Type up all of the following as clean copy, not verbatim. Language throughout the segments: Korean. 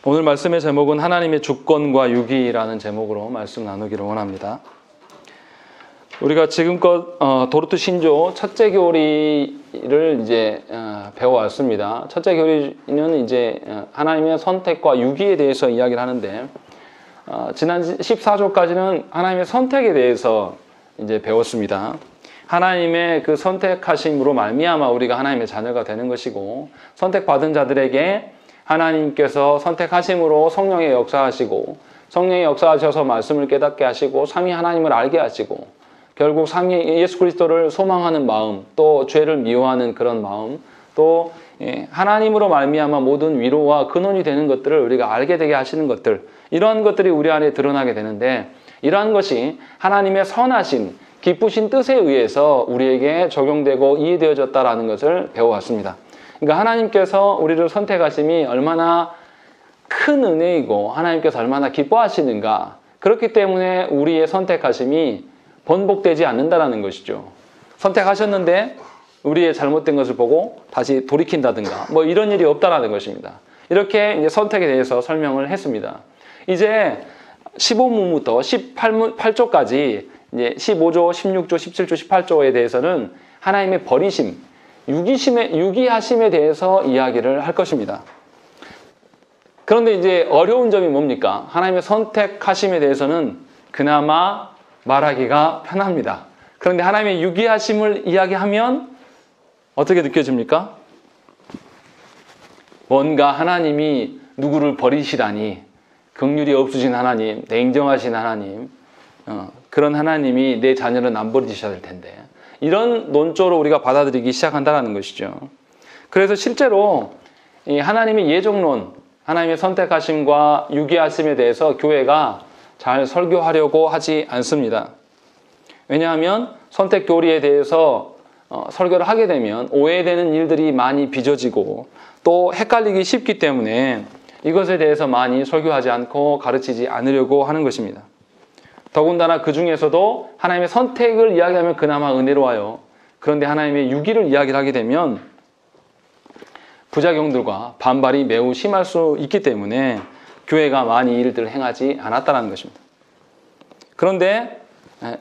오늘 말씀의 제목은 하나님의 주권과 유기라는 제목으로 말씀 나누기를 원합니다. 우리가 지금껏 도르트 신조 첫째 교리를 이제 배워왔습니다. 첫째 교리는 이제 하나님의 선택과 유기에 대해서 이야기를 하는데 지난 14조까지는 하나님의 선택에 대해서 이제 배웠습니다. 하나님의 그 선택하심으로 말미암아 우리가 하나님의 자녀가 되는 것이고, 선택받은 자들에게 하나님께서 선택하심으로 성령의 역사하시고, 성령의 역사하셔서 말씀을 깨닫게 하시고, 삼위 하나님을 알게 하시고, 결국 삼위 예수 그리스도를 소망하는 마음, 또 죄를 미워하는 그런 마음, 또 하나님으로 말미암아 모든 위로와 근원이 되는 것들을 우리가 알게 되게 하시는 것들, 이러한 것들이 우리 안에 드러나게 되는데, 이러한 것이 하나님의 선하신 기쁘신 뜻에 의해서 우리에게 적용되고 이해되어졌다라는 것을 배워왔습니다. 그러니까 하나님께서 우리를 선택하심이 얼마나 큰 은혜이고 하나님께서 얼마나 기뻐하시는가, 그렇기 때문에 우리의 선택하심이 번복되지 않는다라는 것이죠. 선택하셨는데 우리의 잘못된 것을 보고 다시 돌이킨다든가 뭐 이런 일이 없다라는 것입니다. 이렇게 이제 선택에 대해서 설명을 했습니다. 이제 15문부터 18조까지 이제 15조, 16조, 17조, 18조에 대해서는 하나님의 버리심, 유기하심에 대해서 이야기를 할 것입니다. 그런데 이제 어려운 점이 뭡니까? 하나님의 선택하심에 대해서는 그나마 말하기가 편합니다. 그런데 하나님의 유기하심을 이야기하면 어떻게 느껴집니까? 뭔가 하나님이 누구를 버리시다니, 긍휼이 없으신 하나님, 냉정하신 하나님, 그런 하나님이 내 자녀는 안 버리셔야 될 텐데, 이런 논조로 우리가 받아들이기 시작한다는 것이죠. 그래서 실제로 이 하나님의 예정론, 하나님의 선택하심과 유기하심에 대해서 교회가 잘 설교하려고 하지 않습니다. 왜냐하면 선택 교리에 대해서 설교를 하게 되면 오해되는 일들이 많이 빚어지고 또 헷갈리기 쉽기 때문에 이것에 대해서 많이 설교하지 않고 가르치지 않으려고 하는 것입니다. 더군다나 그 중에서도 하나님의 선택을 이야기하면 그나마 은혜로워요. 그런데 하나님의 유기를 이야기를 하게 되면 부작용들과 반발이 매우 심할 수 있기 때문에 교회가 많이 이 일들을 행하지 않았다는 것입니다. 그런데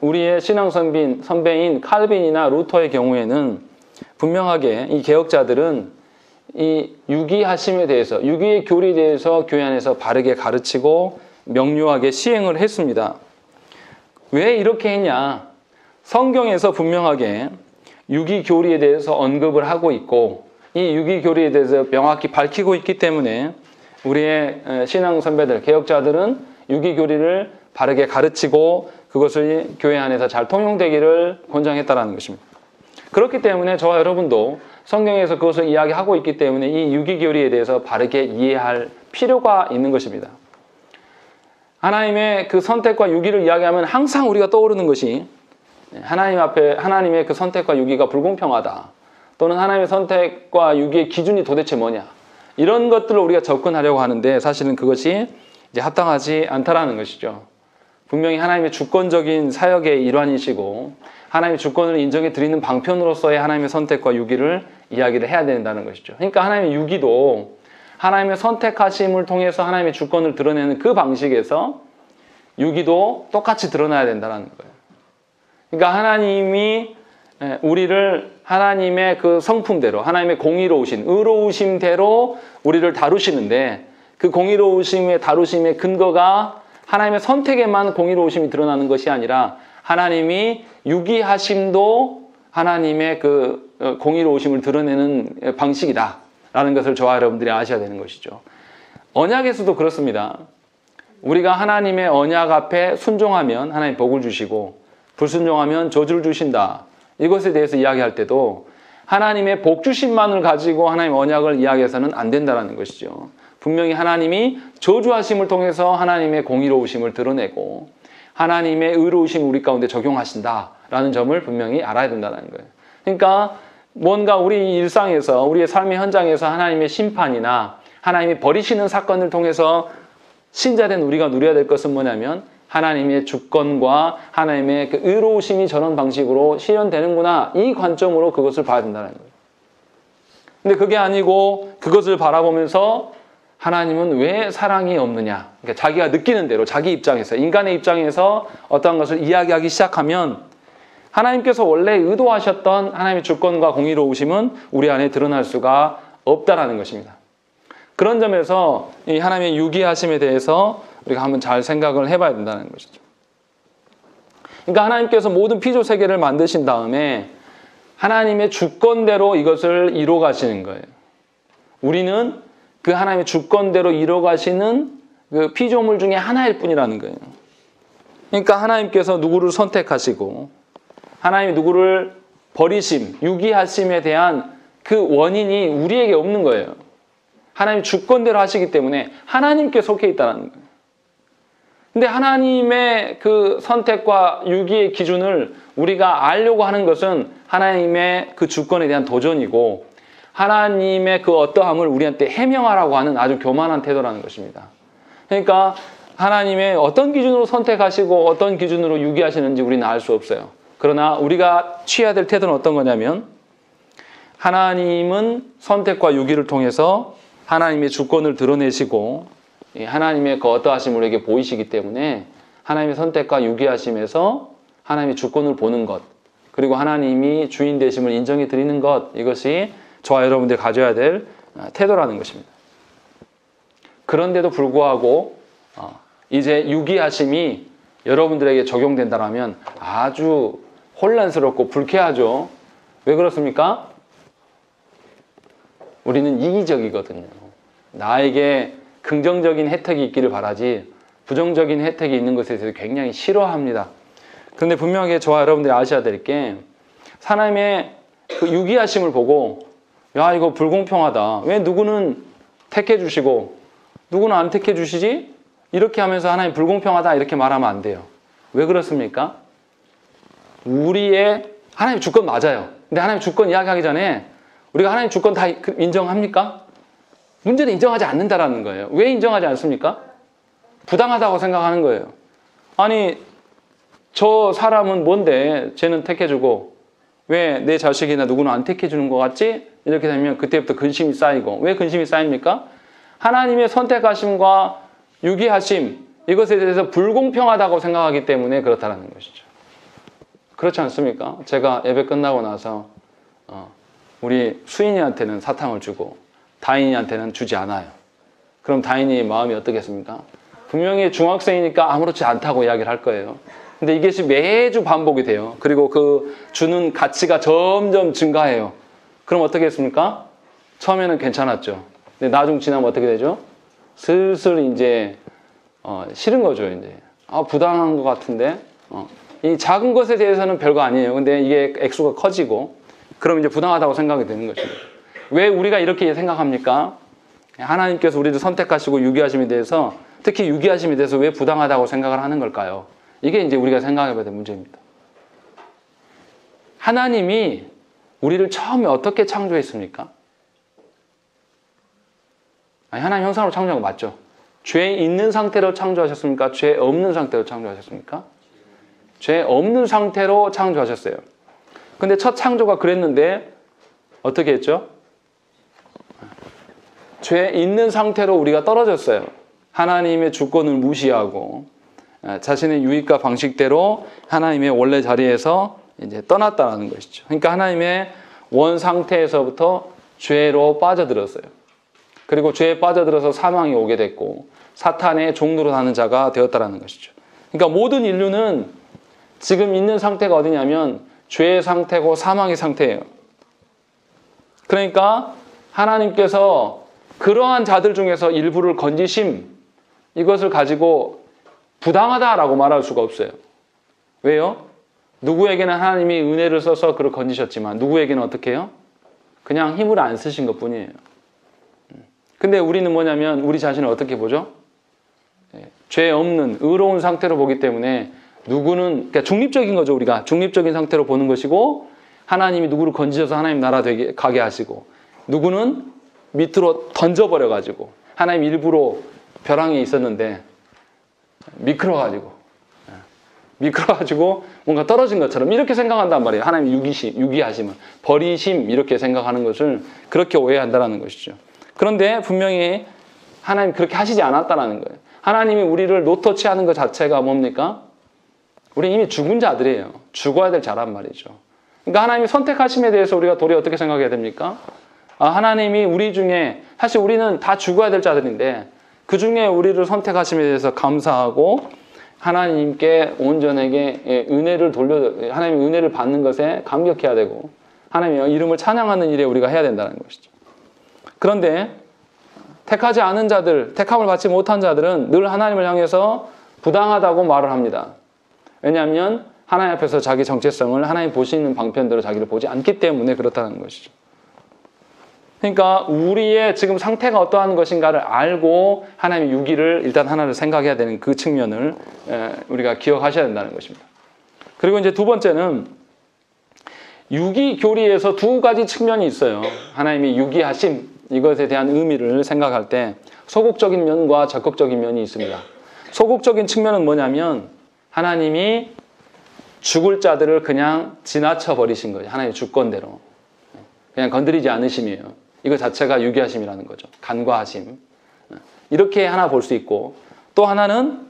우리의 신앙 선배인 칼빈이나 루터의 경우에는 분명하게 이 개혁자들은 이 유기하심에 대해서, 유기의 교리에 대해서 교회 안에서 바르게 가르치고 명료하게 시행을 했습니다. 왜 이렇게 했냐? 성경에서 분명하게 유기 교리에 대해서 언급을 하고 있고, 이 유기 교리에 대해서 명확히 밝히고 있기 때문에 우리의 신앙 선배들, 개혁자들은 유기 교리를 바르게 가르치고 그것을 교회 안에서 잘 통용되기를 권장했다는 것입니다. 그렇기 때문에 저와 여러분도 성경에서 그것을 이야기하고 있기 때문에 이 유기 교리에 대해서 바르게 이해할 필요가 있는 것입니다. 하나님의 그 선택과 유기를 이야기하면 항상 우리가 떠오르는 것이 하나님 앞에 하나님의 그 선택과 유기가 불공평하다, 또는 하나님의 선택과 유기의 기준이 도대체 뭐냐, 이런 것들을 우리가 접근하려고 하는데 사실은 그것이 이제 합당하지 않다라는 것이죠. 분명히 하나님의 주권적인 사역의 일환이시고 하나님의 주권을 인정해 드리는 방편으로서의 하나님의 선택과 유기를 이야기를 해야 된다는 것이죠. 그러니까 하나님의 유기도 하나님의 선택하심을 통해서 하나님의 주권을 드러내는 그 방식에서 유기도 똑같이 드러나야 된다는 거예요. 그러니까 하나님이 우리를 하나님의 그 성품대로, 하나님의 공의로우신, 의로우심대로 우리를 다루시는데, 그 공의로우심의 다루심의 근거가 하나님의 선택에만 공의로우심이 드러나는 것이 아니라 하나님이 유기하심도 하나님의 그 공의로우심을 드러내는 방식이다 라는 것을 저와 여러분들이 아셔야 되는 것이죠. 언약에서도 그렇습니다. 우리가 하나님의 언약 앞에 순종하면 하나님 복을 주시고 불순종하면 저주를 주신다, 이것에 대해서 이야기할 때도 하나님의 복 주심만을 가지고 하나님의 언약을 이야기해서는 안 된다는 것이죠. 분명히 하나님이 저주하심을 통해서 하나님의 공의로우심을 드러내고 하나님의 의로우심을 우리 가운데 적용하신다라는 점을 분명히 알아야 된다는 거예요. 그러니까 뭔가 우리 일상에서, 우리의 삶의 현장에서 하나님의 심판이나 하나님이 버리시는 사건을 통해서 신자된 우리가 누려야 될 것은 뭐냐면 하나님의 주권과 하나님의 그 의로우심이 저런 방식으로 실현되는구나, 이 관점으로 그것을 봐야 된다는 거예요. 근데 그게 아니고 그것을 바라보면서 하나님은 왜 사랑이 없느냐? 그러니까 자기가 느끼는 대로 자기 입장에서, 인간의 입장에서 어떠한 것을 이야기하기 시작하면 하나님께서 원래 의도하셨던 하나님의 주권과 공의로우심은 우리 안에 드러날 수가 없다라는 것입니다. 그런 점에서 이 하나님의 유기하심에 대해서 우리가 한번 잘 생각을 해봐야 된다는 것이죠. 그러니까 하나님께서 모든 피조 세계를 만드신 다음에 하나님의 주권대로 이것을 이루어 가시는 거예요. 우리는 그 하나님의 주권대로 이루어 가시는 그 피조물 중에 하나일 뿐이라는 거예요. 그러니까 하나님께서 누구를 선택하시고 하나님이 누구를 버리심, 유기하심에 대한 그 원인이 우리에게 없는 거예요. 하나님이 주권대로 하시기 때문에 하나님께 속해 있다는 거예요. 근데 하나님의 그 선택과 유기의 기준을 우리가 알려고 하는 것은 하나님의 그 주권에 대한 도전이고 하나님의 그 어떠함을 우리한테 해명하라고 하는 아주 교만한 태도라는 것입니다. 그러니까 하나님의 어떤 기준으로 선택하시고 어떤 기준으로 유기하시는지 우리는 알 수 없어요. 그러나 우리가 취해야 될 태도는 어떤 거냐면 하나님은 선택과 유기를 통해서 하나님의 주권을 드러내시고 하나님의 그 어떠하심을 우리에게 보이시기 때문에 하나님의 선택과 유기하심에서 하나님의 주권을 보는 것, 그리고 하나님이 주인 되심을 인정해 드리는 것, 이것이 저와 여러분들이 가져야 될 태도라는 것입니다. 그런데도 불구하고 이제 유기하심이 여러분들에게 적용된다면 아주 혼란스럽고 불쾌하죠. 왜 그렇습니까? 우리는 이기적이거든요. 나에게 긍정적인 혜택이 있기를 바라지 부정적인 혜택이 있는 것에 대해서 굉장히 싫어합니다. 그런데 분명하게 저와 여러분들이 아셔야 될 게 하나님의 그 유기하심을 보고 야, 이거 불공평하다. 왜 누구는 택해 주시고 누구는 안 택해 주시지? 이렇게 하면서 하나님 불공평하다 이렇게 말하면 안 돼요. 왜 그렇습니까? 우리의 하나님 주권 맞아요. 근데 하나님 주권 이야기하기 전에 우리가 하나님 주권 다 인정합니까? 문제는 인정하지 않는다라는 거예요. 왜 인정하지 않습니까? 부당하다고 생각하는 거예요. 아니, 저 사람은 뭔데 쟤는 택해주고 왜 내 자식이나 누구는 안 택해주는 것 같지? 이렇게 되면 그때부터 근심이 쌓이고, 왜 근심이 쌓입니까? 하나님의 선택하심과 유기하심, 이것에 대해서 불공평하다고 생각하기 때문에 그렇다는 것이죠. 그렇지 않습니까? 제가 예배 끝나고 나서 우리 수인이한테는 사탕을 주고 다인이한테는 주지 않아요. 그럼 다인이의 마음이 어떻겠습니까? 분명히 중학생이니까 아무렇지 않다고 이야기를 할 거예요. 근데 이것이 매주 반복이 돼요. 그리고 그 주는 가치가 점점 증가해요. 그럼 어떻게 했습니까? 처음에는 괜찮았죠. 근데 나중 지나면 어떻게 되죠? 슬슬 이제 싫은 거죠. 이제 부당한 것 같은데 이 작은 것에 대해서는 별거 아니에요. 근데 이게 액수가 커지고 그럼 이제 부당하다고 생각이 되는 것입니다. 왜 우리가 이렇게 생각합니까? 하나님께서 우리를 선택하시고 유기하심에 대해서, 특히 유기하심에 대해서 왜 부당하다고 생각을 하는 걸까요? 이게 이제 우리가 생각해 봐야 될 문제입니다. 하나님이 우리를 처음에 어떻게 창조했습니까? 아니, 하나님 형상으로 창조한 거 맞죠? 죄 있는 상태로 창조하셨습니까? 죄 없는 상태로 창조하셨습니까? 죄 없는 상태로 창조하셨어요. 근데 첫 창조가 그랬는데 어떻게 했죠? 죄 있는 상태로 우리가 떨어졌어요. 하나님의 주권을 무시하고 자신의 유익과 방식대로 하나님의 원래 자리에서 이제 떠났다는 것이죠. 그러니까 하나님의 원 상태에서부터 죄로 빠져들었어요. 그리고 죄에 빠져들어서 사망이 오게 됐고 사탄의 종로로 사는 자가 되었다는 것이죠. 그러니까 모든 인류는 지금 있는 상태가 어디냐면 죄의 상태고 사망의 상태예요. 그러니까 하나님께서 그러한 자들 중에서 일부를 건지심, 이것을 가지고 부당하다라고 말할 수가 없어요. 왜요? 누구에게는 하나님이 은혜를 써서 그를 건지셨지만 누구에게는 어떻게 해요? 그냥 힘을 안 쓰신 것뿐이에요. 근데 우리는 뭐냐면 우리 자신을 어떻게 보죠? 죄 없는 의로운 상태로 보기 때문에 누구는, 그러니까 중립적인 거죠. 우리가 중립적인 상태로 보는 것이고, 하나님이 누구를 건지셔서 하나님 나라 되게 가게 하시고, 누구는 밑으로 던져버려가지고 하나님 일부러 벼랑에 있었는데 미끄러가지고 뭔가 떨어진 것처럼 이렇게 생각한단 말이에요. 하나님 유기하심은 버리심, 이렇게 생각하는 것을 그렇게 오해한다는 것이죠. 그런데 분명히 하나님 그렇게 하시지 않았다는 거예요. 하나님이 우리를 노터치하는 것 자체가 뭡니까? 우리 이미 죽은 자들이에요. 죽어야 될 자란 말이죠. 그러니까 하나님이 선택하심에 대해서 우리가 도리어 어떻게 생각해야 됩니까? 하나님이 우리 중에, 사실 우리는 다 죽어야 될 자들인데 그 중에 우리를 선택하심에 대해서 감사하고 하나님께 온전하게 은혜를 하나님의 은혜를 받는 것에 감격해야 되고 하나님의 이름을 찬양하는 일에 우리가 해야 된다는 것이죠. 그런데 택하지 않은 자들, 택함을 받지 못한 자들은 늘 하나님을 향해서 부당하다고 말을 합니다. 왜냐하면 하나님 앞에서 자기 정체성을 하나님 보시는 방편대로 자기를 보지 않기 때문에 그렇다는 것이죠. 그러니까 우리의 지금 상태가 어떠한 것인가를 알고 하나님의 유기를 일단 하나를 생각해야 되는 그 측면을 우리가 기억하셔야 된다는 것입니다. 그리고 이제 두 번째는 유기 교리에서 두 가지 측면이 있어요. 하나님의 유기하심, 이것에 대한 의미를 생각할 때 소극적인 면과 적극적인 면이 있습니다. 소극적인 측면은 뭐냐면 하나님이 죽을 자들을 그냥 지나쳐 버리신 거예요. 하나님의 주권대로. 그냥 건드리지 않으심이에요. 이거 자체가 유기하심이라는 거죠. 간과하심. 이렇게 하나 볼 수 있고, 또 하나는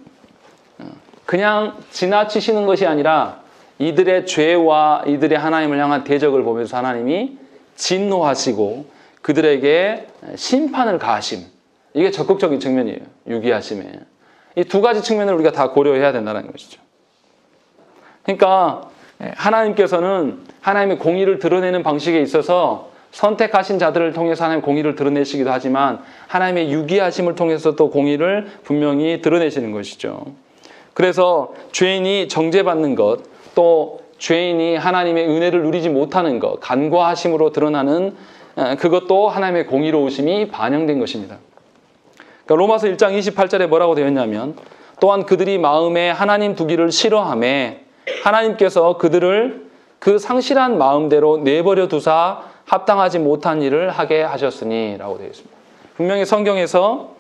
그냥 지나치시는 것이 아니라 이들의 죄와 이들의 하나님을 향한 대적을 보면서 하나님이 진노하시고 그들에게 심판을 가하심. 이게 적극적인 측면이에요. 유기하심에. 이 두 가지 측면을 우리가 다 고려해야 된다는 것이죠. 그러니까 하나님께서는 하나님의 공의를 드러내는 방식에 있어서 선택하신 자들을 통해서 하나님의 공의를 드러내시기도 하지만 하나님의 유기하심을 통해서 또 공의를 분명히 드러내시는 것이죠. 그래서 죄인이 정죄받는 것, 또 죄인이 하나님의 은혜를 누리지 못하는 것, 간과하심으로 드러나는 그것도 하나님의 공의로우심이 반영된 것입니다. 그러니까 로마서 1장 28절에 뭐라고 되어 있냐면 또한 그들이 마음에 하나님 두기를 싫어하매 하나님께서 그들을 그 상실한 마음대로 내버려 두사 합당하지 못한 일을 하게 하셨으니 라고 되어 있습니다. 분명히 성경에서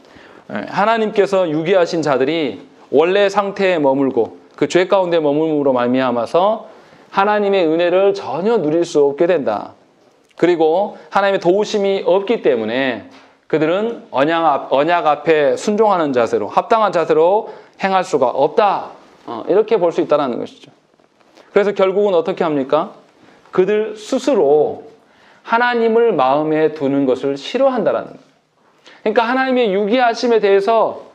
하나님께서 유기하신 자들이 원래 상태에 머물고 그 죄 가운데 머물므로 말미암아서 하나님의 은혜를 전혀 누릴 수 없게 된다. 그리고 하나님의 도우심이 없기 때문에 그들은 언약 앞에 순종하는 자세로, 합당한 자세로 행할 수가 없다. 이렇게 볼 수 있다는 것이죠. 그래서 결국은 어떻게 합니까? 그들 스스로 하나님을 마음에 두는 것을 싫어한다라는 거예요. 그러니까 하나님의 유기하심에 대해서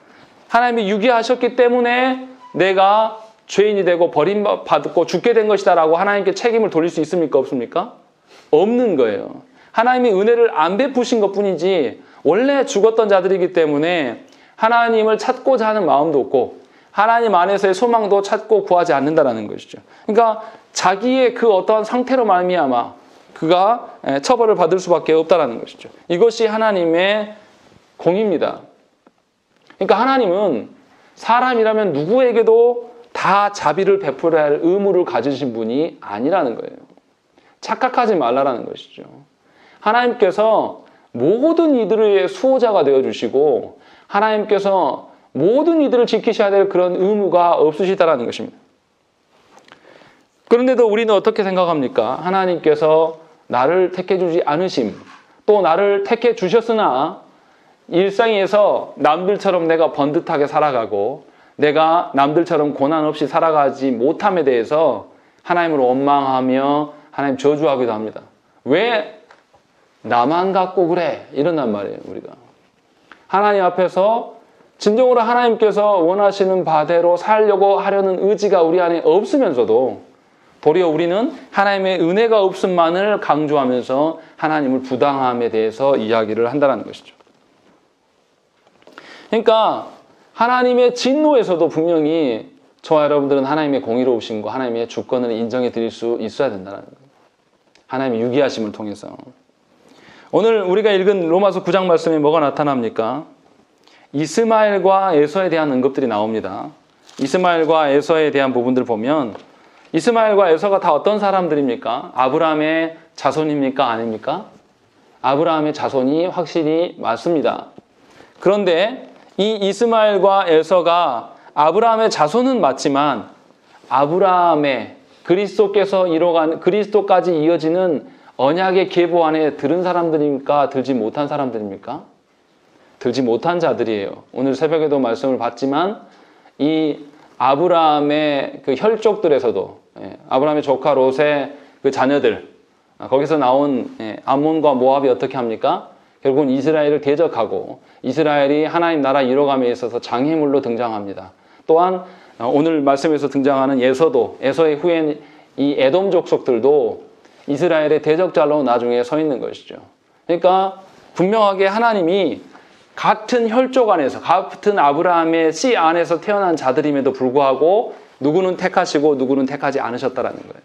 하나님이 유기하셨기 때문에 내가 죄인이 되고 버림받고 죽게 된 것이다라고 하나님께 책임을 돌릴 수 있습니까? 없습니까? 없는 거예요. 하나님이 은혜를 안 베푸신 것뿐이지 원래 죽었던 자들이기 때문에 하나님을 찾고자 하는 마음도 없고 하나님 안에서의 소망도 찾고 구하지 않는다는 것이죠. 그러니까 자기의 그 어떠한 상태로 말미암아 그가 처벌을 받을 수밖에 없다는 것이죠. 이것이 하나님의 공의입니다. 그러니까 하나님은 사람이라면 누구에게도 다 자비를 베풀어야 할 의무를 가지신 분이 아니라는 거예요. 착각하지 말라라는 것이죠. 하나님께서 모든 이들의 수호자가 되어주시고 하나님께서 모든 이들을 지키셔야 될 그런 의무가 없으시다라는 것입니다. 그런데도 우리는 어떻게 생각합니까? 하나님께서 나를 택해주지 않으심, 또 나를 택해 주셨으나 일상에서 남들처럼 내가 번듯하게 살아가고 내가 남들처럼 고난 없이 살아가지 못함에 대해서 하나님을 원망하며 하나님 저주하기도 합니다. 왜 나만 갖고 그래? 이런단 말이에요, 우리가. 하나님 앞에서 진정으로 하나님께서 원하시는 바대로 살려고 하려는 의지가 우리 안에 없으면서도 도리어 우리는 하나님의 은혜가 없음만을 강조하면서 하나님을 부당함에 대해서 이야기를 한다는 것이죠. 그러니까 하나님의 진노에서도 분명히 저와 여러분들은 하나님의 공의로우심과 하나님의 주권을 인정해 드릴 수 있어야 된다는 거예요. 하나님의 유기하심을 통해서. 오늘 우리가 읽은 로마서 9장 말씀에 뭐가 나타납니까? 이스마엘과 에서에 대한 언급들이 나옵니다. 이스마엘과 에서에 대한 부분들을 보면 이스마엘과 에서가 다 어떤 사람들입니까? 아브라함의 자손입니까? 아닙니까? 아브라함의 자손이 확실히 맞습니다. 그런데 이 이스마엘과 에서가 아브라함의 자손은 맞지만 아브라함의 그리스도께서 이뤄간 그리스도까지 이어지는 언약의 계보 안에 들은 사람들입니까? 들지 못한 사람들입니까? 들지 못한 자들이에요. 오늘 새벽에도 말씀을 봤지만 이 아브라함의 그 혈족들에서도 아브라함의 조카 롯의 그 자녀들 거기서 나온 암몬과 모압이 어떻게 합니까? 결국은 이스라엘을 대적하고 이스라엘이 하나님 나라 이뤄감에 있어서 장애물로 등장합니다. 또한 오늘 말씀에서 등장하는 에서의 후엔 이 에돔 족속들도 이스라엘의 대적자로 나중에 서 있는 것이죠. 그러니까 분명하게 하나님이 같은 혈족 안에서 같은 아브라함의 씨 안에서 태어난 자들임에도 불구하고 누구는 택하시고 누구는 택하지 않으셨다라는 거예요.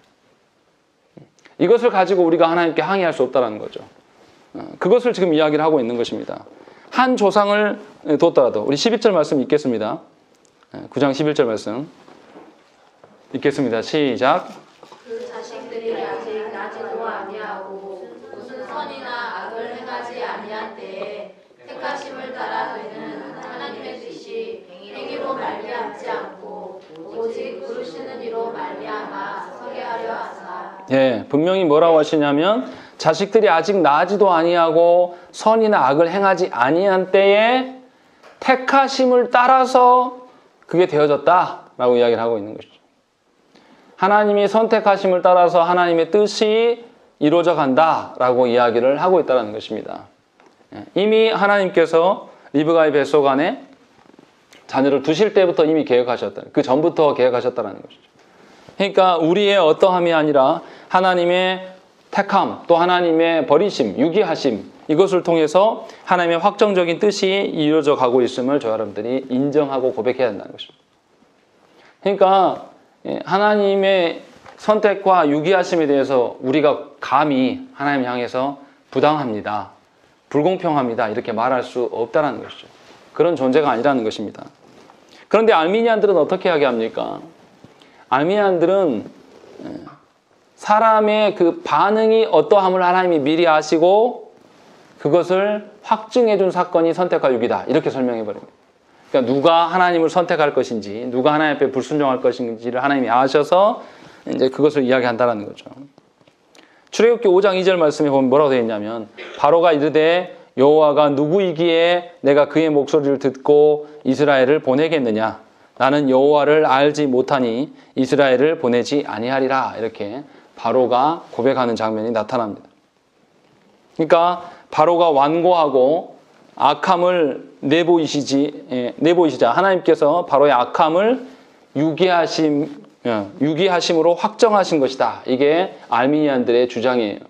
이것을 가지고 우리가 하나님께 항의할 수 없다는 거죠. 그것을 지금 이야기를 하고 있는 것입니다. 한 조상을 뒀더라도 우리 11절 말씀 읽겠습니다. 9장 11절 말씀 읽겠습니다. 시작. 그 자식들이 아직 나지도 아니하고 무슨 선이나 악을 행하지 아니한 때에 택하심을 따라 되는 하나님의 뜻이 행위로 말미암지 않고 오직 부르시는 이로 말미암아 서게 하려 하사. 예, 분명히 뭐라고 하시냐면 자식들이 아직 나지도 아니하고 선이나 악을 행하지 아니한 때에 택하심을 따라서 그게 되어졌다라고 이야기를 하고 있는 것이죠. 하나님이 선택하심을 따라서 하나님의 뜻이 이루어져 간다라고 이야기를 하고 있다는 것입니다. 이미 하나님께서 리브가의 뱃속 안에 자녀를 두실 때부터 이미 계획하셨다. 그 전부터 계획하셨다는 것이죠. 그러니까 우리의 어떠함이 아니라 하나님의 택함, 또 하나님의 버리심, 유기하심 이것을 통해서 하나님의 확정적인 뜻이 이루어져 가고 있음을 저 여러분들이 인정하고 고백해야 한다는 것입니다. 그러니까 하나님의 선택과 유기하심에 대해서 우리가 감히 하나님 향해서 부당합니다, 불공평합니다 이렇게 말할 수 없다는 것이죠. 그런 존재가 아니라는 것입니다. 그런데 알미니안들은 어떻게 하게 합니까? 알미니안들은 사람의 그 반응이 어떠함을 하나님이 미리 아시고 그것을 확증해 준 사건이 선택과 유기다 이렇게 설명해 버립니다. 그러니까 누가 하나님을 선택할 것인지 누가 하나님 앞에 불순종할 것인지를 하나님이 아셔서 이제 그것을 이야기한다는 거죠. 출애굽기 5장 2절 말씀에 보면 뭐라고 되어 있냐면 바로가 이르되 여호와가 누구이기에 내가 그의 목소리를 듣고 이스라엘을 보내겠느냐 나는 여호와를 알지 못하니 이스라엘을 보내지 아니하리라 이렇게 바로가 고백하는 장면이 나타납니다. 그러니까 바로가 완고하고 악함을 내보이시자 하나님께서 바로의 악함을 유기하심으로 확정하신 것이다. 이게 알미니안들의 주장이에요.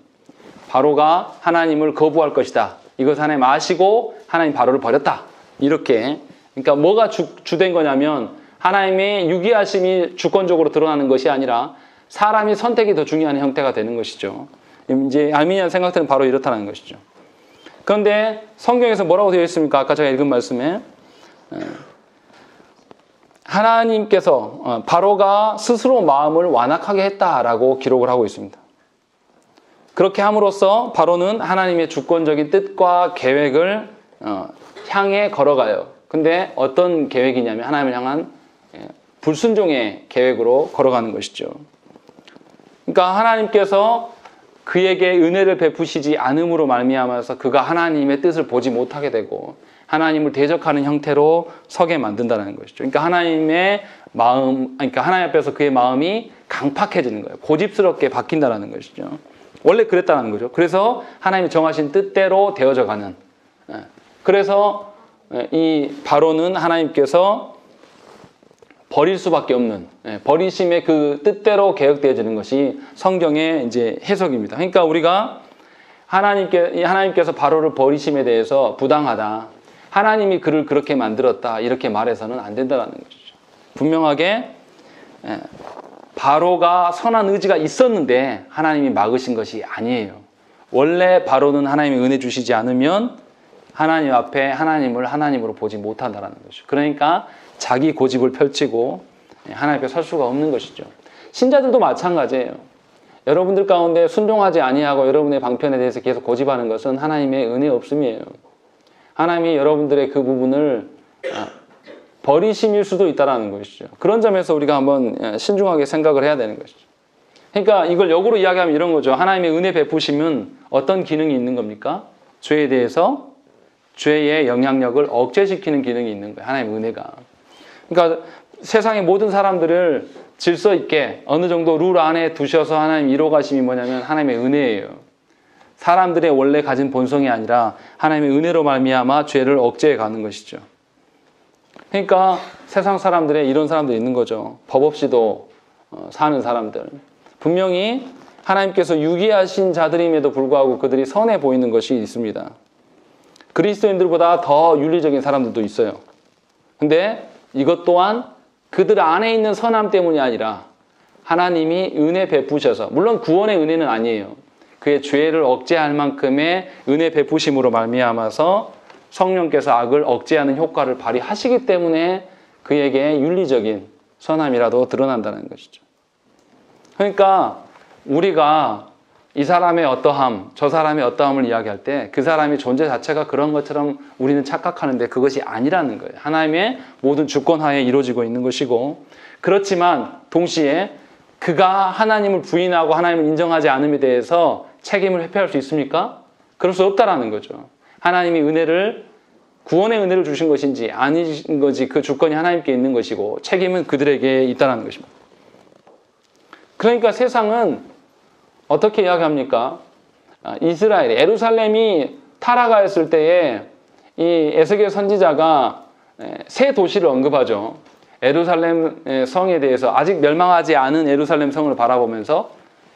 바로가 하나님을 거부할 것이다. 이것을 하나님 아시고 하나님 바로를 버렸다. 이렇게. 그러니까 뭐가 주된 거냐면 하나님의 유기하심이 주권적으로 드러나는 것이 아니라 사람이 선택이 더 중요한 형태가 되는 것이죠. 이제 알미니안 생각들은 바로 이렇다는 것이죠. 그런데 성경에서 뭐라고 되어 있습니까? 아까 제가 읽은 말씀에 하나님께서 바로가 스스로 마음을 완악하게 했다라고 기록을 하고 있습니다. 그렇게 함으로써 바로는 하나님의 주권적인 뜻과 계획을 향해 걸어가요. 근데 어떤 계획이냐면 하나님을 향한 불순종의 계획으로 걸어가는 것이죠. 그러니까 하나님께서 그에게 은혜를 베푸시지 않음으로 말미암아서 그가 하나님의 뜻을 보지 못하게 되고 하나님을 대적하는 형태로 서게 만든다는 것이죠. 그러니까 하나님의 마음, 그러니까 하나님 앞에서 그의 마음이 강팍해지는 거예요. 고집스럽게 바뀐다는 것이죠. 원래 그랬다는 거죠. 그래서 하나님이 정하신 뜻대로 되어져 가는. 그래서 이 바로는 하나님께서 버릴 수밖에 없는 버리심의 그 뜻대로 계획되어지는 것이 성경의 이제 해석입니다. 그러니까 우리가 하나님께서 바로를 버리심에 대해서 부당하다, 하나님이 그를 그렇게 만들었다 이렇게 말해서는 안 된다는 것이죠. 분명하게 바로가 선한 의지가 있었는데 하나님이 막으신 것이 아니에요. 원래 바로는 하나님이 은혜 주시지 않으면 하나님 앞에 하나님을 하나님으로 보지 못한다는 것이죠. 그러니까 자기 고집을 펼치고 하나님 앞에 설 수가 없는 것이죠. 신자들도 마찬가지예요. 여러분들 가운데 순종하지 아니하고 여러분의 방편에 대해서 계속 고집하는 것은 하나님의 은혜 없음이에요. 하나님이 여러분들의 그 부분을 버리심일 수도 있다는 것이죠. 그런 점에서 우리가 한번 신중하게 생각을 해야 되는 것이죠. 그러니까 이걸 역으로 이야기하면 이런 거죠. 하나님의 은혜 베푸심은 어떤 기능이 있는 겁니까? 죄에 대해서 죄의 영향력을 억제시키는 기능이 있는 거예요. 하나님의 은혜가. 그러니까 세상의 모든 사람들을 질서 있게 어느 정도 룰 안에 두셔서 하나님 이뤄가심이 뭐냐면 하나님의 은혜예요. 사람들의 원래 가진 본성이 아니라 하나님의 은혜로 말미암아 죄를 억제해 가는 것이죠. 그러니까 세상 사람들의 이런 사람들이 있는 거죠. 법 없이도 사는 사람들. 분명히 하나님께서 유기하신 자들임에도 불구하고 그들이 선해 보이는 것이 있습니다. 그리스도인들보다 더 윤리적인 사람들도 있어요. 근데 이것 또한 그들 안에 있는 선함 때문이 아니라 하나님이 은혜 베푸셔서, 물론 구원의 은혜는 아니에요. 그의 죄를 억제할 만큼의 은혜 베푸심으로 말미암아서 성령께서 악을 억제하는 효과를 발휘하시기 때문에 그에게 윤리적인 선함이라도 드러난다는 것이죠. 그러니까 우리가 이 사람의 어떠함, 저 사람의 어떠함을 이야기할 때 그 사람의 존재 자체가 그런 것처럼 우리는 착각하는데 그것이 아니라는 거예요. 하나님의 모든 주권하에 이루어지고 있는 것이고, 그렇지만 동시에 그가 하나님을 부인하고 하나님을 인정하지 않음에 대해서 책임을 회피할 수 있습니까? 그럴 수 없다라는 거죠. 하나님이 은혜를, 구원의 은혜를 주신 것인지 아닌 것이 그 주권이 하나님께 있는 것이고 책임은 그들에게 있다는 것입니다. 그러니까 세상은 어떻게 이야기합니까? 이스라엘, 예루살렘이 타락하였을 때에 이 에스겔 선지자가 세 도시를 언급하죠. 예루살렘 성에 대해서 아직 멸망하지 않은 예루살렘 성을 바라보면서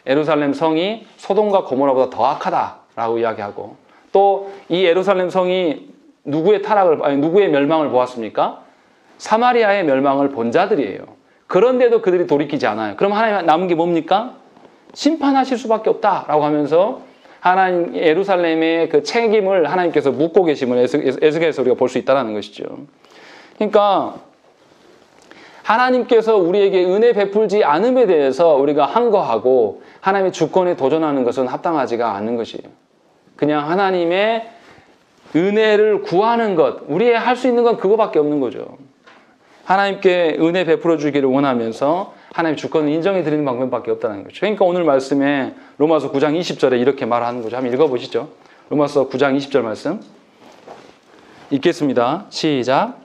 예루살렘 성이 소돔과 고모라보다 더 악하다라고 이야기하고, 또 이 예루살렘 성이 누구의 멸망을 보았습니까? 사마리아의 멸망을 본 자들이에요. 그런데도 그들이 돌이키지 않아요. 그럼 하나님 남은 게 뭡니까? 심판하실 수밖에 없다라고 하면서 하나님 예루살렘의 그 책임을 하나님께서 묻고 계심을 에스겔에서 우리가 볼 수 있다는 것이죠. 그러니까 하나님께서 우리에게 은혜 베풀지 않음에 대해서 우리가 항거하고 하나님의 주권에 도전하는 것은 합당하지가 않는 것이에요. 그냥 하나님의 은혜를 구하는 것, 우리의 할 수 있는 건 그거밖에 없는 거죠. 하나님께 은혜 베풀어 주기를 원하면서 하나님의 주권을 인정해 드리는 방법밖에 없다는 거죠. 그러니까 오늘 말씀에 로마서 9장 20절에 이렇게 말하는 거죠. 한번 읽어보시죠. 로마서 9장 20절 말씀 읽겠습니다. 시작.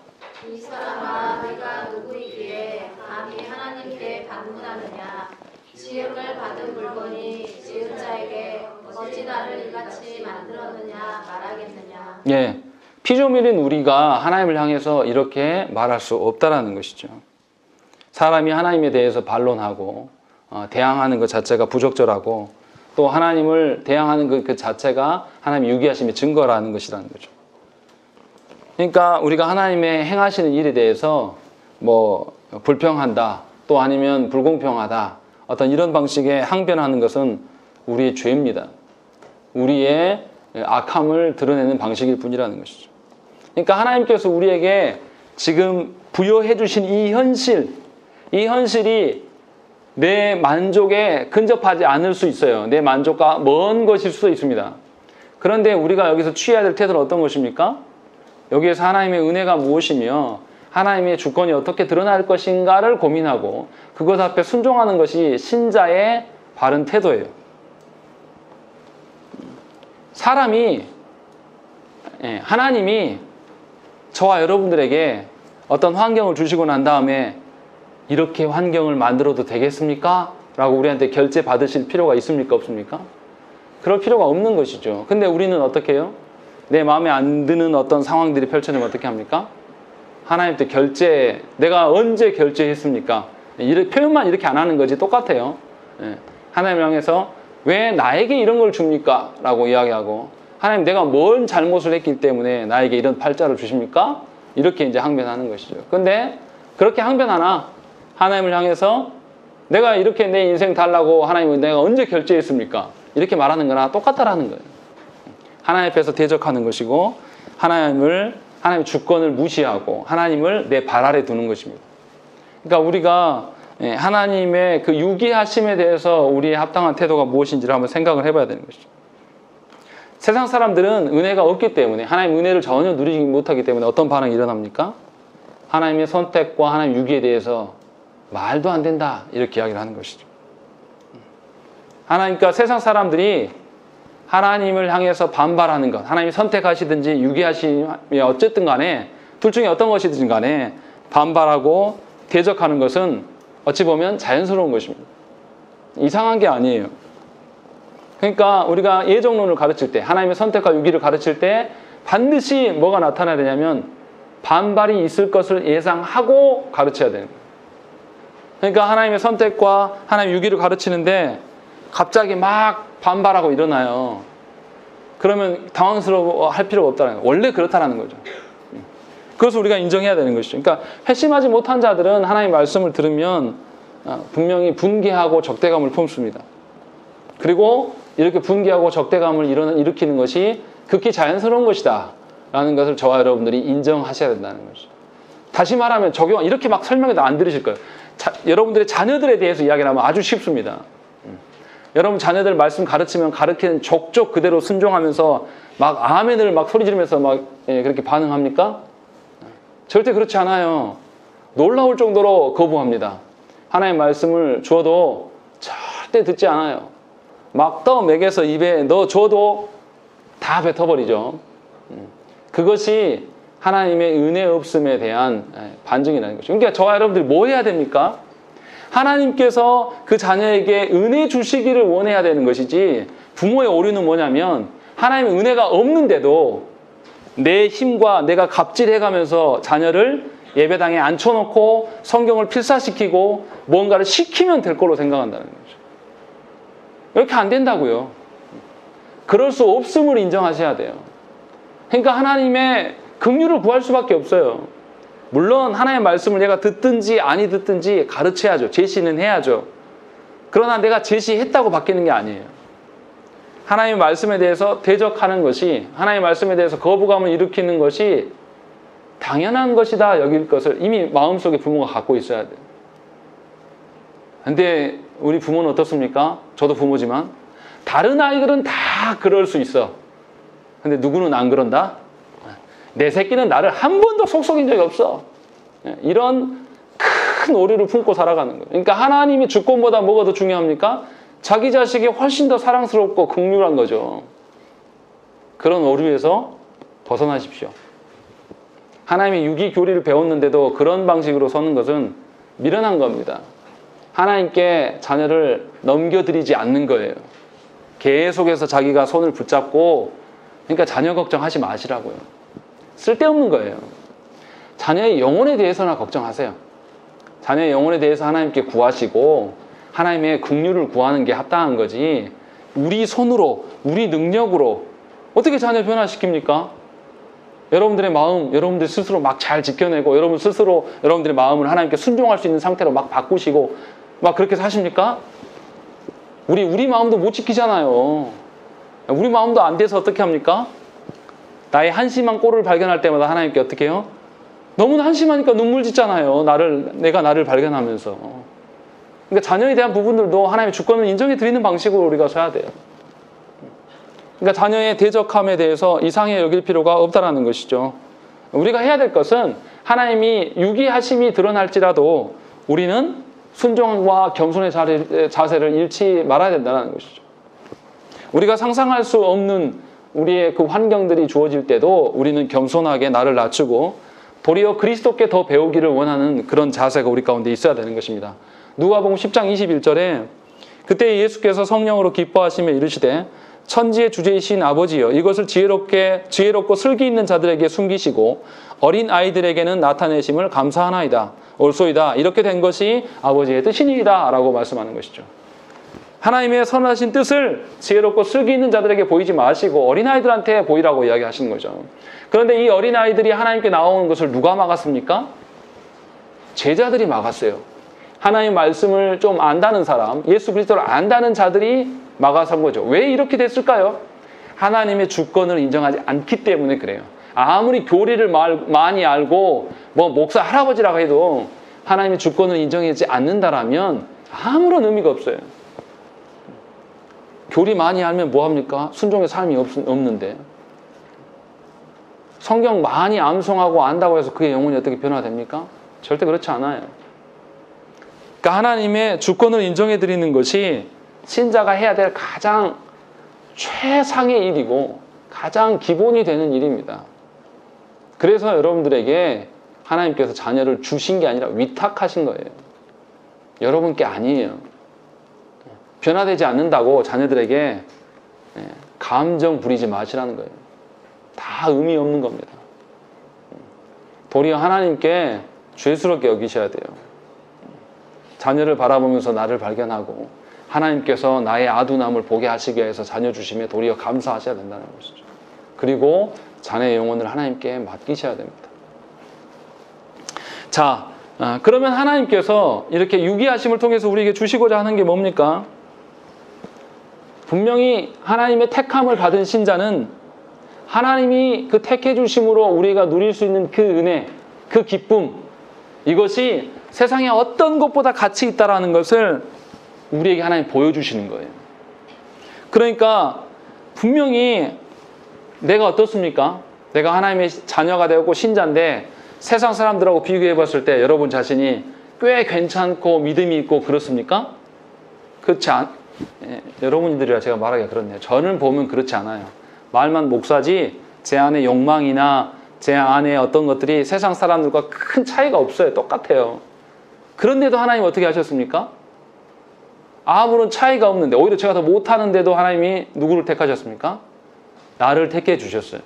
이 사람아, 네가 누구이기에 감히 하나님께 반문하느냐? 지음을 받은 물건이 지은 자에게 어찌 나를 이같이 만들었느냐 말하겠느냐? 예, 피조물인 우리가 하나님을 향해서 이렇게 말할 수 없다라는 것이죠. 사람이 하나님에 대해서 반론하고 대항하는 것 자체가 부적절하고, 또 하나님을 대항하는 그 자체가 하나님의 유기하심의 증거라는 것이라는 거죠. 그러니까 우리가 하나님의 행하시는 일에 대해서 뭐 불평한다, 또 아니면 불공평하다, 어떤 이런 방식의 항변하는 것은 우리의 죄입니다. 우리의 악함을 드러내는 방식일 뿐이라는 것이죠. 그러니까 하나님께서 우리에게 지금 부여해 주신 이 현실이 내 만족에 근접하지 않을 수 있어요. 내 만족과 먼 것일 수도 있습니다. 그런데 우리가 여기서 취해야 될 태도는 어떤 것입니까? 여기에서 하나님의 은혜가 무엇이며 하나님의 주권이 어떻게 드러날 것인가를 고민하고 그것 앞에 순종하는 것이 신자의 바른 태도예요. 하나님이 저와 여러분들에게 어떤 환경을 주시고 난 다음에 이렇게 환경을 만들어도 되겠습니까? 라고 우리한테 결제 받으실 필요가 있습니까? 없습니까? 그럴 필요가 없는 것이죠. 근데 우리는 어떻게 해요? 내 마음에 안 드는 어떤 상황들이 펼쳐지면 어떻게 합니까? 하나님한테 내가 언제 결제했습니까? 표현만 이렇게 안 하는 거지 똑같아요. 하나님을 향해서 왜 나에게 이런 걸 줍니까? 라고 이야기하고, 하나님 내가 뭔 잘못을 했기 때문에 나에게 이런 팔자를 주십니까? 이렇게 이제 항변하는 것이죠. 근데 그렇게 항변하나 하나님을 향해서 내가 이렇게 내 인생 달라고 하나님은 내가 언제 결제했습니까? 이렇게 말하는 거나 똑같다라는 거예요. 하나님 앞에서 대적하는 것이고 하나님의 주권을 무시하고 하나님을 내 발 아래 두는 것입니다. 그러니까 우리가 하나님의 그 유기하심에 대해서 우리의 합당한 태도가 무엇인지를 한번 생각을 해봐야 되는 것이죠. 세상 사람들은 은혜가 없기 때문에, 하나님 은혜를 전혀 누리지 못하기 때문에 어떤 반응이 일어납니까? 하나님의 선택과 하나님 유기에 대해서 말도 안 된다 이렇게 이야기를 하는 것이죠. 그러니까 세상 사람들이 하나님을 향해서 반발하는 것, 하나님이 선택하시든지 유기하시면 어쨌든 간에 둘 중에 어떤 것이든 간에 반발하고 대적하는 것은 어찌 보면 자연스러운 것입니다. 이상한 게 아니에요. 그러니까 우리가 예정론을 가르칠 때, 하나님의 선택과 유기를 가르칠 때 반드시 뭐가 나타나야 되냐면 반발이 있을 것을 예상하고 가르쳐야 되는 거예요. 그러니까 하나님의 선택과 하나님의 유기를 가르치는데 갑자기 막 반발하고 일어나요. 그러면 당황스러워할 필요가 없다는 거예요. 원래 그렇다는 거죠. 그래서 우리가 인정해야 되는 것이죠. 그러니까 회심하지 못한 자들은 하나님의 말씀을 들으면 분명히 분개하고 적대감을 품습니다. 그리고 이렇게 분개하고 적대감을 일으키는 것이 극히 자연스러운 것이다 라는 것을 저와 여러분들이 인정하셔야 된다는 것이죠. 다시 말하면 이렇게 막 설명해도 안 들으실 거예요. 여러분들의 자녀들에 대해서 이야기를 하면 아주 쉽습니다. 여러분 자녀들 말씀 가르치면 가르치는 족족 그대로 순종하면서 막 아멘을 막 소리 지르면서 막 그렇게 반응합니까? 절대 그렇지 않아요. 놀라울 정도로 거부합니다. 하나님의 말씀을 주어도 절대 듣지 않아요. 막 떠먹여서 입에 넣어줘도 다 뱉어버리죠. 그것이 하나님의 은혜 없음에 대한 반증이라는 거죠. 그러니까 저와 여러분들이 뭐 해야 됩니까? 하나님께서 그 자녀에게 은혜 주시기를 원해야 되는 것이지, 부모의 오류는 뭐냐면 하나님의 은혜가 없는데도 내 힘과 내가 갑질해가면서 자녀를 예배당에 앉혀놓고 성경을 필사시키고 뭔가를 시키면 될 거로 생각한다는 거죠. 이렇게 안 된다고요. 그럴 수 없음을 인정하셔야 돼요. 그러니까 하나님의 긍휼을 구할 수밖에 없어요. 물론 하나님의 말씀을 내가 듣든지 아니 듣든지 가르쳐야죠. 제시는 해야죠. 그러나 내가 제시했다고 바뀌는 게 아니에요. 하나님의 말씀에 대해서 대적하는 것이, 하나님의 말씀에 대해서 거부감을 일으키는 것이 당연한 것이다 여길 것을 이미 마음속에 부모가 갖고 있어야 돼요. 근데 우리 부모는 어떻습니까? 저도 부모지만 다른 아이들은 다 그럴 수 있어. 근데 누구는 안 그런다? 내 새끼는 나를 한 번도 속속인 적이 없어. 이런 큰 오류를 품고 살아가는 거예요. 그러니까 하나님의 주권보다 뭐가 더 중요합니까? 자기 자식이 훨씬 더 사랑스럽고 긍휼한 거죠. 그런 오류에서 벗어나십시오. 하나님의 유기교리를 배웠는데도 그런 방식으로 서는 것은 미련한 겁니다. 하나님께 자녀를 넘겨드리지 않는 거예요. 계속해서 자기가 손을 붙잡고, 그러니까 자녀 걱정하지 마시라고요. 쓸데없는 거예요. 자녀의 영혼에 대해서나 걱정하세요. 자녀의 영혼에 대해서 하나님께 구하시고 하나님의 긍휼을 구하는 게 합당한 거지, 우리 손으로 우리 능력으로 어떻게 자녀 변화시킵니까? 여러분들의 마음 여러분들 스스로 막 잘 지켜내고 여러분 스스로 여러분들의 마음을 하나님께 순종할 수 있는 상태로 막 바꾸시고 막 그렇게 사십니까? 우리 마음도 못 지키잖아요. 우리 마음도 안 돼서 어떻게 합니까? 나의 한심한 꼴을 발견할 때마다 하나님께 어떻게 해요? 너무나 한심하니까 눈물 짓잖아요. 내가 나를 발견하면서. 그러니까 자녀에 대한 부분들도 하나님의 주권을 인정해 드리는 방식으로 우리가 서야 돼요. 그러니까 자녀의 대적함에 대해서 이상히 여길 필요가 없다라는 것이죠. 우리가 해야 될 것은 하나님이 유기하심이 드러날지라도 우리는 순종과 겸손의 자세를 잃지 말아야 된다는 것이죠. 우리가 상상할 수 없는 우리의 그 환경들이 주어질 때도 우리는 겸손하게 나를 낮추고 도리어 그리스도께 더 배우기를 원하는 그런 자세가 우리 가운데 있어야 되는 것입니다. 누가복음 10장 21절에 그때 예수께서 성령으로 기뻐하시며 이르시되 천지의 주제이신 아버지여, 이것을 지혜롭고 슬기 있는 자들에게 숨기시고 어린 아이들에게는 나타내심을 감사하나이다. 옳소이다. 이렇게 된 것이 아버지의 뜻이니이다 라고 말씀하는 것이죠. 하나님의 선하신 뜻을 지혜롭고 슬기 있는 자들에게 보이지 마시고 어린아이들한테 보이라고 이야기하시는 거죠. 그런데 이 어린아이들이 하나님께 나오는 것을 누가 막았습니까? 제자들이 막았어요. 하나님의 말씀을 좀 안다는 사람, 예수 그리스도를 안다는 자들이 막아선 거죠. 왜 이렇게 됐을까요? 하나님의 주권을 인정하지 않기 때문에 그래요. 아무리 교리를 많이 알고 뭐 목사 할아버지라고 해도 하나님의 주권을 인정하지 않는다라면 아무런 의미가 없어요. 교리 많이 알면 뭐합니까? 순종의 삶이 없는데. 성경 많이 암송하고 안다고 해서 그의 영혼이 어떻게 변화됩니까? 절대 그렇지 않아요. 그러니까 하나님의 주권을 인정해 드리는 것이 신자가 해야 될 가장 최상의 일이고 가장 기본이 되는 일입니다. 그래서 여러분들에게 하나님께서 자녀를 주신 게 아니라 위탁하신 거예요. 여러분께 아니에요. 변화되지 않는다고 자녀들에게 감정 부리지 마시라는 거예요. 다 의미 없는 겁니다. 도리어 하나님께 죄스럽게 여기셔야 돼요. 자녀를 바라보면서 나를 발견하고 하나님께서 나의 아둔함을 보게 하시기 위해서 자녀 주심에 도리어 감사하셔야 된다는 것이죠. 그리고 자녀의 영혼을 하나님께 맡기셔야 됩니다. 자, 그러면 하나님께서 이렇게 유기하심을 통해서 우리에게 주시고자 하는 게 뭡니까? 분명히 하나님의 택함을 받은 신자는 하나님이 그 택해 주심으로 우리가 누릴 수 있는 그 은혜, 그 기쁨, 이것이 세상에 어떤 것보다 가치 있다라는 것을 우리에게 하나님 보여주시는 거예요. 그러니까 분명히 내가 어떻습니까? 내가 하나님의 자녀가 되었고 신자인데 세상 사람들하고 비교해 봤을 때 여러분 자신이 꽤 괜찮고 믿음이 있고 그렇습니까? 그렇지 여러분들이라 제가 말하기가 그렇네요. 저는 보면 그렇지 않아요. 말만 목사지 제 안에 욕망이나 제 안에 어떤 것들이 세상 사람들과 큰 차이가 없어요. 똑같아요. 그런데도 하나님 어떻게 하셨습니까? 아무런 차이가 없는데 오히려 제가 더 못하는데도 하나님이 누구를 택하셨습니까? 나를 택해 주셨어요.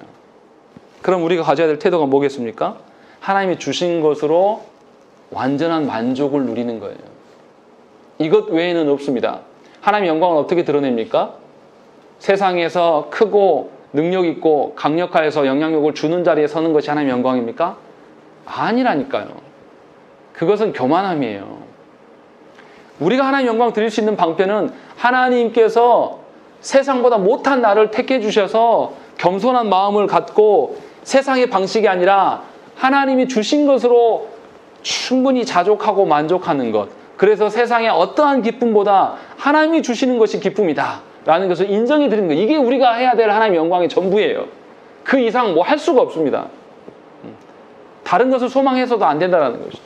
그럼 우리가 가져야 될 태도가 뭐겠습니까? 하나님이 주신 것으로 완전한 만족을 누리는 거예요. 이것 외에는 없습니다. 하나님의 영광을 어떻게 드러냅니까? 세상에서 크고 능력 있고 강력하여서 영향력을 주는 자리에 서는 것이 하나님의 영광입니까? 아니라니까요. 그것은 교만함이에요. 우리가 하나님의 영광을 드릴 수 있는 방편은 하나님께서 세상보다 못한 나를 택해 주셔서 겸손한 마음을 갖고 세상의 방식이 아니라 하나님이 주신 것으로 충분히 자족하고 만족하는 것. 그래서 세상의 어떠한 기쁨보다 하나님이 주시는 것이 기쁨이다 라는 것을 인정해 드리는 것. 이게 우리가 해야 될 하나님의 영광의 전부예요. 그 이상 뭐 할 수가 없습니다. 다른 것을 소망해서도 안 된다는 것이죠.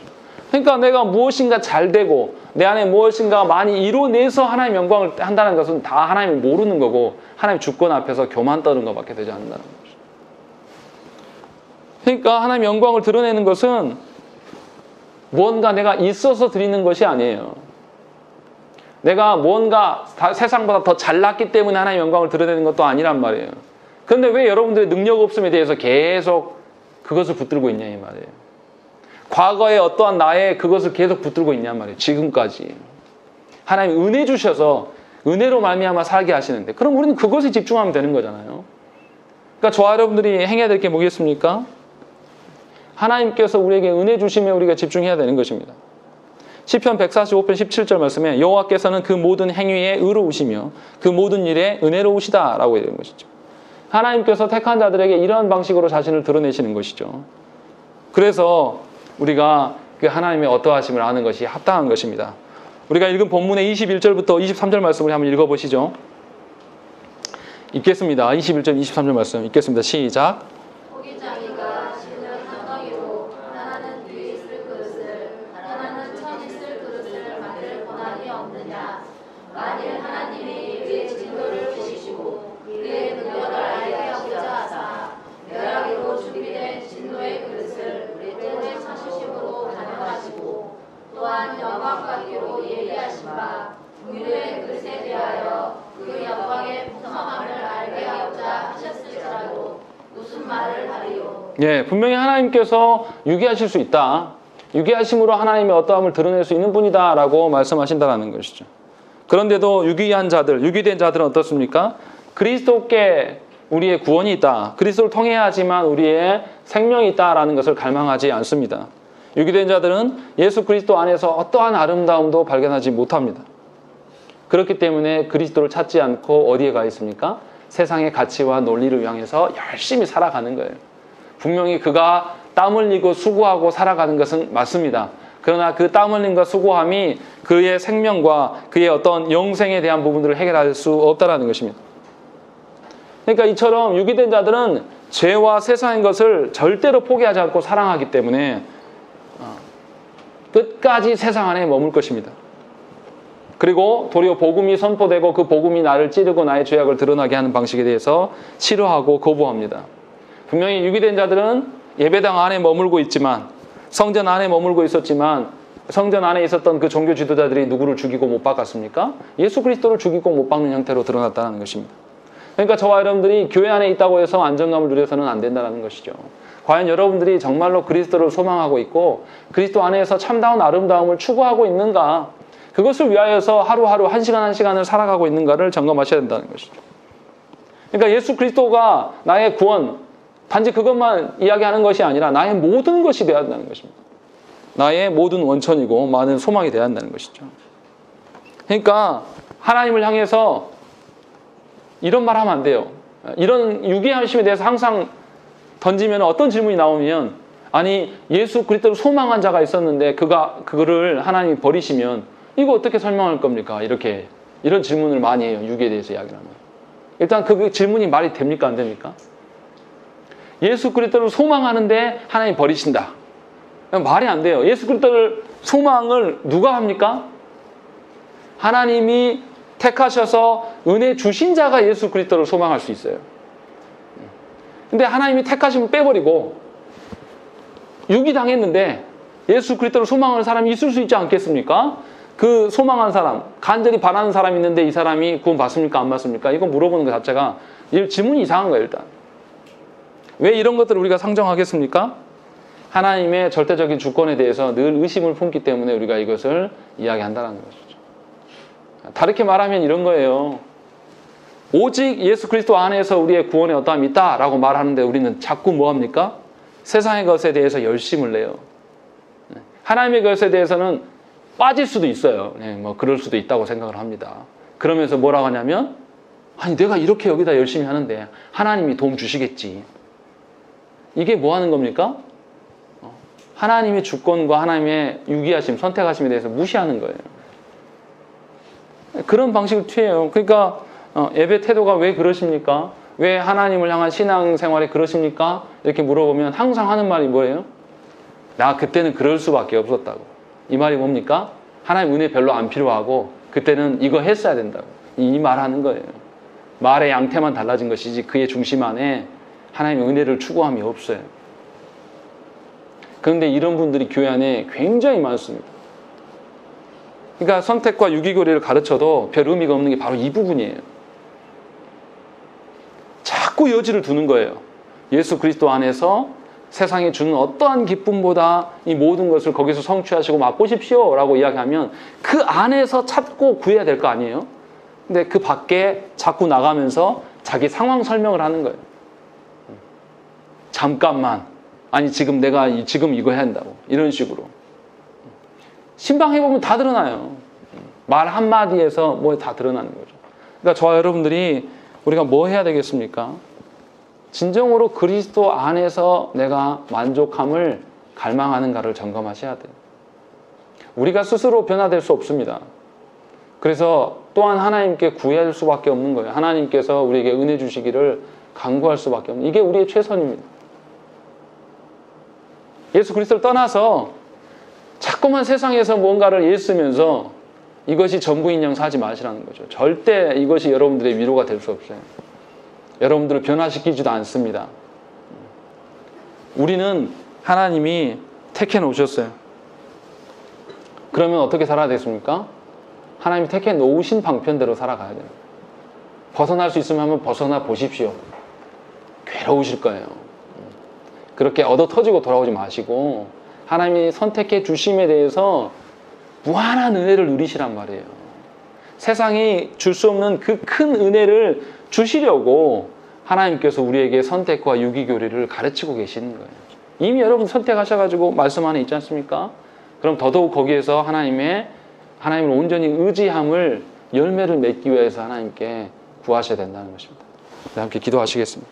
그러니까 내가 무엇인가 잘 되고 내 안에 무엇인가 많이 이뤄내서 하나님의 영광을 한다는 것은 다 하나님을 모르는 거고 하나님의 주권 앞에서 교만 떠는 것밖에 되지 않는다는 거죠. 그러니까 하나님의 영광을 드러내는 것은 무언가 내가 있어서 드리는 것이 아니에요. 내가 무언가 세상보다 더 잘났기 때문에 하나님의 영광을 드러내는 것도 아니란 말이에요. 그런데 왜 여러분들의 능력 없음에 대해서 계속 그것을 붙들고 있냐 이 말이에요. 과거에 어떠한 나의 그것을 계속 붙들고 있냔 말이에요. 지금까지. 하나님이 은혜 주셔서 은혜로 말미암아 살게 하시는데 그럼 우리는 그것에 집중하면 되는 거잖아요. 그러니까 저와 여러분들이 행해야 될 게 뭐겠습니까? 하나님께서 우리에게 은혜 주시면 우리가 집중해야 되는 것입니다. 시편 145편 17절 말씀에 여호와께서는 그 모든 행위에 의로우시며 그 모든 일에 은혜로우시다 라고 되는 것이죠. 하나님께서 택한 자들에게 이러한 방식으로 자신을 드러내시는 것이죠. 그래서 우리가 그 하나님의 어떠하심을 아는 것이 합당한 것입니다. 우리가 읽은 본문의 21절부터 23절 말씀을 한번 읽어보시죠. 읽겠습니다. 21절, 23절 말씀 읽겠습니다. 시작. 호기장이가 실은 한덩이로 하나는 뒤에 있을 그릇을 하나는 천에 있을 그릇을 만들 권한이 없느냐. 만일 하나님이 그의 진노를 주시고 그의 능력을 알게 하고자 하사 멸하기로 준비된 진노의 그릇을 우리 때문에 참으심으로 단영하시고 또한 영광 받기로 예비하신 바 긍휼의 그릇에 대하여 그 영광의 풍성함을 알게 하고자 하셨을지라도 무슨 말을 하리요. 예, 분명히 하나님께서 유기하실 수 있다. 유기하심으로 하나님의 어떠함을 드러낼 수 있는 분이다 라고 말씀하신다는 것이죠. 그런데도 유기한 자들, 유기된 자들은 어떻습니까? 그리스도께 우리의 구원이 있다. 그리스도를 통해야지만 우리의 생명이 있다라는 것을 갈망하지 않습니다. 유기된 자들은 예수 그리스도 안에서 어떠한 아름다움도 발견하지 못합니다. 그렇기 때문에 그리스도를 찾지 않고 어디에 가 있습니까? 세상의 가치와 논리를 향해서 열심히 살아가는 거예요. 분명히 그가 땀 흘리고 수고하고 살아가는 것은 맞습니다. 그러나 그 땀 흘림과 수고함이 그의 생명과 그의 어떤 영생에 대한 부분들을 해결할 수 없다는 것입니다. 그러니까 이처럼 유기된 자들은 죄와 세상의 것을 절대로 포기하지 않고 사랑하기 때문에 끝까지 세상 안에 머물 것입니다. 그리고 도리어 복음이 선포되고 그 복음이 나를 찌르고 나의 죄악을 드러나게 하는 방식에 대해서 싫어하고 거부합니다. 분명히 유기된 자들은 예배당 안에 머물고 있지만, 성전 안에 머물고 있었지만, 성전 안에 있었던 그 종교 지도자들이 누구를 죽이고 못 박았습니까? 예수 그리스도를 죽이고 못 박는 형태로 드러났다는 것입니다. 그러니까 저와 여러분들이 교회 안에 있다고 해서 안정감을 누려서는 안 된다는 것이죠. 과연 여러분들이 정말로 그리스도를 소망하고 있고 그리스도 안에서 참다운 아름다움을 추구하고 있는가, 그것을 위하여서 하루하루 한 시간 한 시간을 살아가고 있는가를 점검하셔야 된다는 것이죠. 그러니까 예수 그리스도가 나의 구원, 단지 그것만 이야기하는 것이 아니라 나의 모든 것이 되어야 한다는 것입니다. 나의 모든 원천이고 많은 소망이 되어야 한다는 것이죠. 그러니까 하나님을 향해서 이런 말 하면 안 돼요. 이런 유기함심에 대해서 항상 던지면 어떤 질문이 나오면, 아니 예수 그리스도를 소망한 자가 있었는데 그거를 하나님이 버리시면 이거 어떻게 설명할 겁니까? 이런 질문을 많이 해요. 유기에 대해서 이야기를 하면. 일단 그 질문이 말이 됩니까? 안 됩니까? 예수 그리스도를 소망하는데 하나님 버리신다. 말이 안 돼요. 예수 그리스도를 소망을 누가 합니까? 하나님이 택하셔서 은혜 주신 자가 예수 그리스도를 소망할 수 있어요. 근데 하나님이 택하시면 빼버리고 유기당했는데 예수 그리스도를 소망하는 사람이 있을 수 있지 않겠습니까? 그 소망한 사람, 간절히 바라는 사람이 있는데 이 사람이 구원 받습니까? 안 받습니까? 이거 물어보는 것 자체가 질문이 이상한 거예요. 일단 왜 이런 것들을 우리가 상정하겠습니까? 하나님의 절대적인 주권에 대해서 늘 의심을 품기 때문에 우리가 이것을 이야기한다는 것이죠. 다르게 말하면 이런 거예요. 오직 예수 그리스도 안에서 우리의 구원의 어떠함이 있다라고 말하는데 우리는 자꾸 뭐합니까? 세상의 것에 대해서 열심을 내요. 하나님의 것에 대해서는 빠질 수도 있어요. 뭐 그럴 수도 있다고 생각을 합니다. 그러면서 뭐라고 하냐면, 아니 내가 이렇게 여기다 열심히 하는데 하나님이 도움 주시겠지. 이게 뭐 하는 겁니까? 하나님의 주권과 하나님의 유기하심, 선택하심에 대해서 무시하는 거예요. 그런 방식을 취해요. 그러니까 예배 태도가 왜 그러십니까? 왜 하나님을 향한 신앙생활에 그러십니까? 이렇게 물어보면 항상 하는 말이 뭐예요? 나 그때는 그럴 수밖에 없었다고. 이 말이 뭡니까? 하나님 은혜 별로 안 필요하고 그때는 이거 했어야 된다고. 이 말하는 거예요. 말의 양태만 달라진 것이지 그의 중심 안에 하나님의 은혜를 추구함이 없어요. 그런데 이런 분들이 교회 안에 굉장히 많습니다. 그러니까 선택과 유기교리를 가르쳐도 별 의미가 없는 게 바로 이 부분이에요. 자꾸 여지를 두는 거예요. 예수 그리스도 안에서 세상이 주는 어떠한 기쁨보다 이 모든 것을 거기서 성취하시고 맛보십시오 라고 이야기하면 그 안에서 찾고 구해야 될 거 아니에요? 근데 그 밖에 자꾸 나가면서 자기 상황 설명을 하는 거예요. 잠깐만, 아니 지금 내가 지금 이거 해야 한다고, 이런 식으로. 신방해보면 다 드러나요. 말 한마디에서 뭐 다 드러나는 거죠. 그러니까 저와 여러분들이 우리가 뭐 해야 되겠습니까? 진정으로 그리스도 안에서 내가 만족함을 갈망하는가를 점검하셔야 돼요. 우리가 스스로 변화될 수 없습니다. 그래서 또한 하나님께 구할 수밖에 없는 거예요. 하나님께서 우리에게 은혜 주시기를 간구할 수밖에 없는, 이게 우리의 최선입니다. 예수 그리스도를 떠나서 자꾸만 세상에서 뭔가를 애쓰면서 이것이 전부인 영 사지 마시라는 거죠. 절대 이것이 여러분들의 위로가 될 수 없어요. 여러분들을 변화시키지도 않습니다. 우리는 하나님이 택해 놓으셨어요. 그러면 어떻게 살아야 되겠습니까? 하나님이 택해 놓으신 방편대로 살아가야 돼요. 벗어날 수 있으면 한번 벗어나 보십시오. 괴로우실 거예요. 그렇게 얻어 터지고 돌아오지 마시고 하나님이 선택해 주심에 대해서 무한한 은혜를 누리시란 말이에요. 세상이 줄 수 없는 그 큰 은혜를 주시려고 하나님께서 우리에게 선택과 유기교리를 가르치고 계시는 거예요. 이미 여러분 선택하셔가지고 말씀 안에 있지 않습니까? 그럼 더더욱 거기에서 하나님을 온전히 의지함을 열매를 맺기 위해서 하나님께 구하셔야 된다는 것입니다. 네, 함께 기도하시겠습니다.